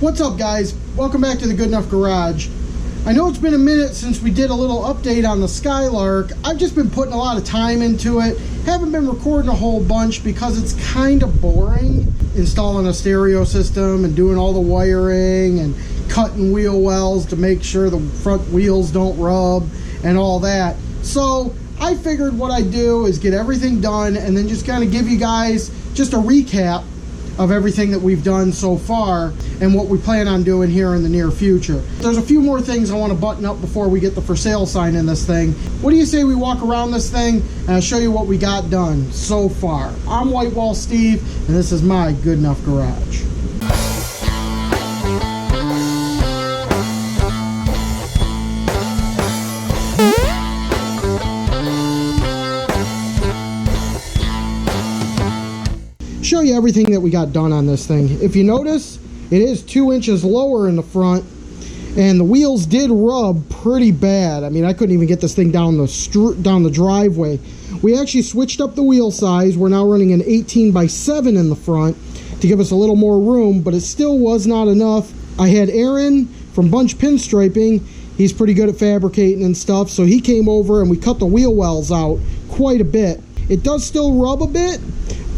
What's up, guys? Welcome back to the Good Enough Garage. I know it's been a minute since we did a little update on the Skylark. I've just been putting a lot of time into it. Haven't been recording a whole bunch because it's kind of boring installing a stereo system and doing all the wiring and cutting wheel wells to make sure the front wheels don't rub and all that. So I figured what I'd do is get everything done and then just kind of give you guys just a recap of everything that we've done so far and what we plan on doing here in the near future. There's a few more things I want to button up before we get the for sale sign in this thing. What do you say we walk around this thing and I'll show you what we got done so far? I'm White Wall Steve and this is my Good Enough Garage. Show you everything that we got done on this thing. If you notice, it is 2 inches lower in the front and the wheels did rub pretty bad. I mean, I couldn't even get this thing down the driveway. We actually switched up the wheel size. We're now running an 18x7 in the front to give us a little more room, but it still was not enough. I had Aaron from Bunch Pinstriping. He's pretty good at fabricating and stuff, so he came over and we cut the wheel wells out quite a bit. It does still rub a bit,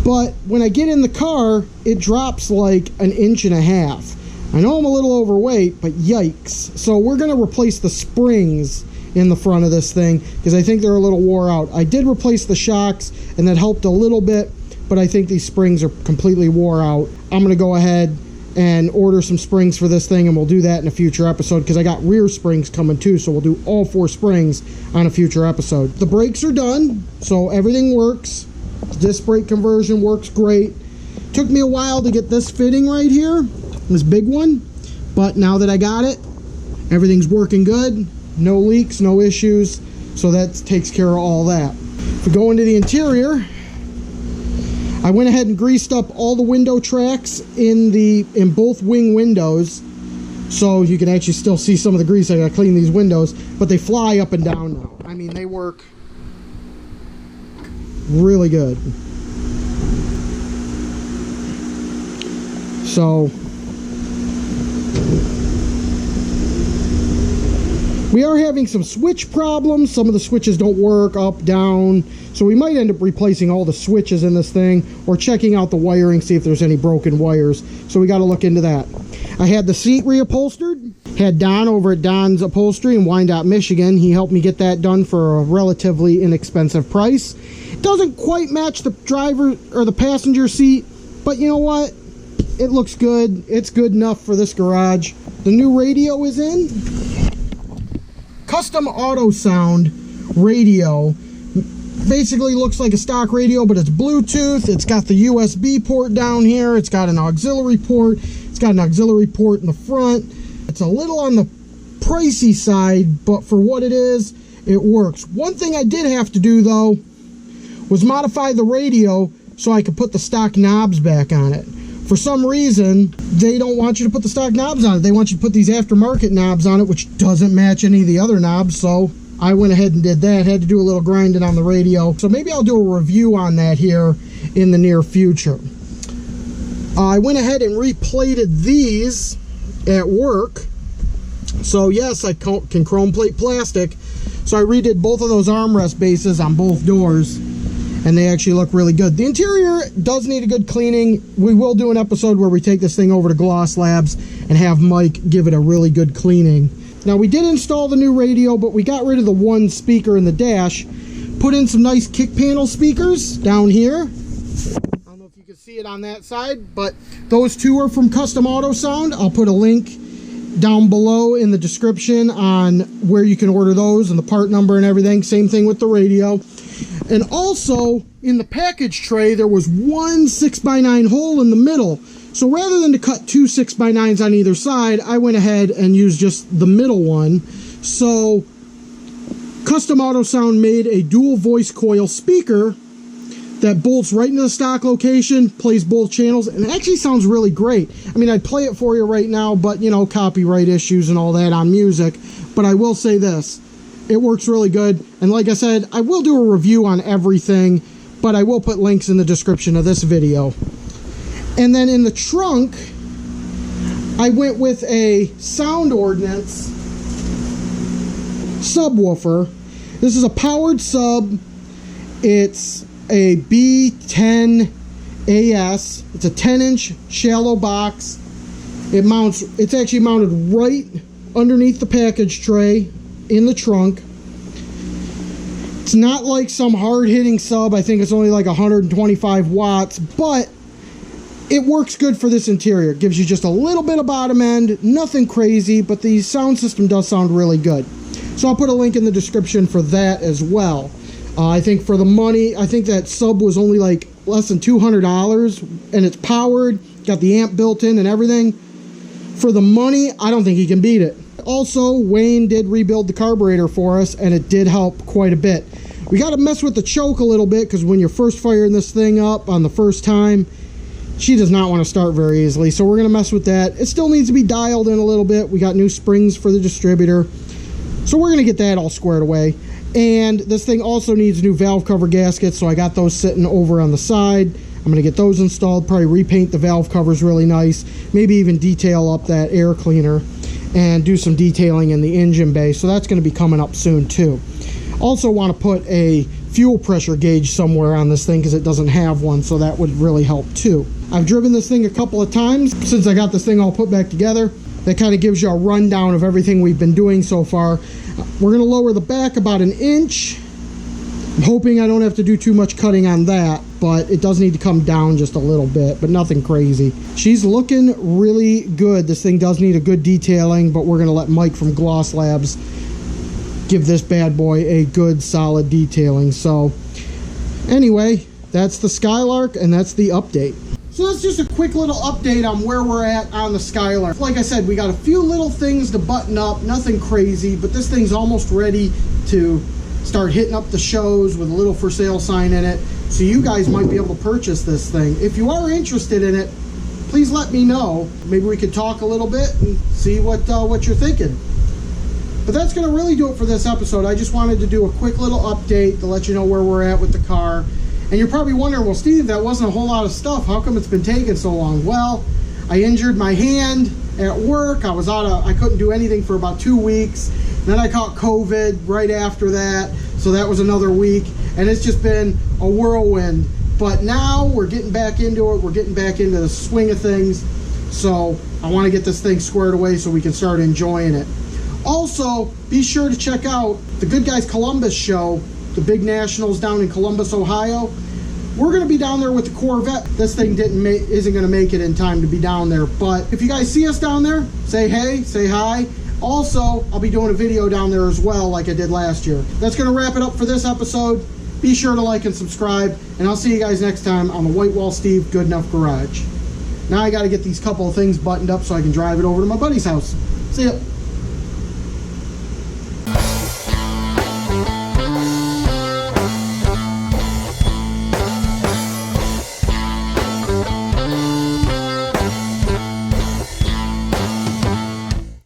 but when I get in the car, it drops like 1.5 inches. I know I'm a little overweight, but yikes. So we're going to replace the springs in the front of this thing because I think they're a little wore out. I did replace the shocks and that helped a little bit, but I think these springs are completely wore out. I'm going to go ahead and order some springs for this thing and we'll do that in a future episode because I got rear springs coming too, so we'll do all 4 springs on a future episode. The brakes are done, so everything works. Disc brake conversion works great. Took me a while to get this fitting right here, this big one, but now that I got it, everything's working good. No leaks, no issues, so that takes care of all that. If we go into the interior, I went ahead and greased up all the window tracks in both wing windows, so you can actually still see some of the grease. I gotta clean these windows, but they fly up and down now. I mean, they work really good. So we are having some switch problems. Some of the switches don't work up, down, so we might end up replacing all the switches in this thing or checking out the wiring, see if there's any broken wires. So we got to look into that. I had the seat reupholstered. Had Don over at Don's Upholstery in Wyandotte, Michigan. He helped me get that done for a relatively inexpensive price. It doesn't quite match the driver or the passenger seat, but you know what? It looks good. It's good enough for this garage. The new radio is in. Custom auto sound radio. Basically looks like a stock radio, but it's Bluetooth. It's got the USB port down here. It's got an auxiliary port. It's got an auxiliary port in the front. It's a little on the pricey side, but for what it is, it works. One thing I did have to do though was modify the radio so I could put the stock knobs back on it. For some reason, they don't want you to put the stock knobs on it. They want you to put these aftermarket knobs on it, which doesn't match any of the other knobs, so I went ahead and did that. Had to do a little grinding on the radio. So maybe I'll do a review on that here in the near future. I went ahead and replated these at work. So yes, I can chrome plate plastic. So I redid both of those armrest bases on both doors, and they actually look really good. The interior does need a good cleaning. We will do an episode where we take this thing over to Gloss Labs and have Mike give it a really good cleaning. Now, we did install the new radio, but we got rid of the one speaker in the dash, put in some nice kick panel speakers down here. I don't know if you can see it on that side, but those two are from Custom Auto Sound. I'll put a link down below in the description on where you can order those and the part number and everything. Same thing with the radio. And also, in the package tray, there was one 6x9 hole in the middle. So rather than to cut 2 6x9s on either side, I went ahead and used just the middle one. So Custom Auto Sound made a dual voice coil speaker that bolts right into the stock location, plays both channels, and it actually sounds really great. I mean, I'd play it for you right now, but you know, copyright issues and all that on music. But I will say this, it works really good. And like I said, I will do a review on everything, but I will put links in the description of this video. And then in the trunk, I went with a Sound Ordnance subwoofer. This is a powered sub. It's a B10 AS. It's a 10-inch shallow box. It's actually mounted right underneath the package tray in the trunk. It's not like some hard-hitting sub. I think it's only like 125 watts, but it works good for this interior. It gives you just a little bit of bottom end, nothing crazy, but the sound system does sound really good. So I'll put a link in the description for that as well. I think for the money, I think that sub was only like less than $200, and it's powered, got the amp built in and everything. For the money, I don't think he can beat it. Also, Wayne did rebuild the carburetor for us, and it did help quite a bit. We got to mess with the choke a little bit, because when you're first firing this thing up on the first time, she does not want to start very easily. So we're going to mess with that. It still needs to be dialed in a little bit. We got new springs for the distributor. So we're going to get that all squared away. And this thing also needs new valve cover gaskets, so I got those sitting over on the side. I'm going to get those installed, probably repaint the valve covers really nice, maybe even detail up that air cleaner and do some detailing in the engine bay. So that's going to be coming up soon too. Also want to put a fuel pressure gauge somewhere on this thing because it doesn't have one, so that would really help too. I've driven this thing a couple of times since I got this thing all put back together. That kind of gives you a rundown of everything we've been doing so far. We're going to lower the back about 1 inch. I'm hoping I don't have to do too much cutting on that, but it does need to come down just a little bit, but nothing crazy. She's looking really good. This thing does need a good detailing, but we're going to let Mike from Gloss Labs give this bad boy a good solid detailing. So anyway, that's the Skylark, and that's the update. So that's just a quick little update on where we're at on the Skylark. Like I said, we got a few little things to button up, nothing crazy, but this thing's almost ready to start hitting up the shows with a little for sale sign in it. So you guys might be able to purchase this thing. If you are interested in it, please let me know. Maybe we could talk a little bit and see what you're thinking. But that's going to really do it for this episode. I just wanted to do a quick little update to let you know where we're at with the car. And you're probably wondering, well, Steve, that wasn't a whole lot of stuff. How come it's been taking so long? Well, I injured my hand at work. I couldn't do anything for about 2 weeks. Then I caught COVID right after that. So that was another week. And it's just been a whirlwind. But now we're getting back into it. We're getting back into the swing of things. So I want to get this thing squared away so we can start enjoying it. Also, be sure to check out the Good Guys Columbus show, the big nationals down in Columbus, Ohio. We're going to be down there with the Corvette. This thing isn't going to make it in time to be down there. But if you guys see us down there, say hey, say hi. Also, I'll be doing a video down there as well like I did last year. That's going to wrap it up for this episode. Be sure to like and subscribe. And I'll see you guys next time on the White Wall Steve Good Enough Garage. Now I got to get these couple of things buttoned up so I can drive it over to my buddy's house. See ya.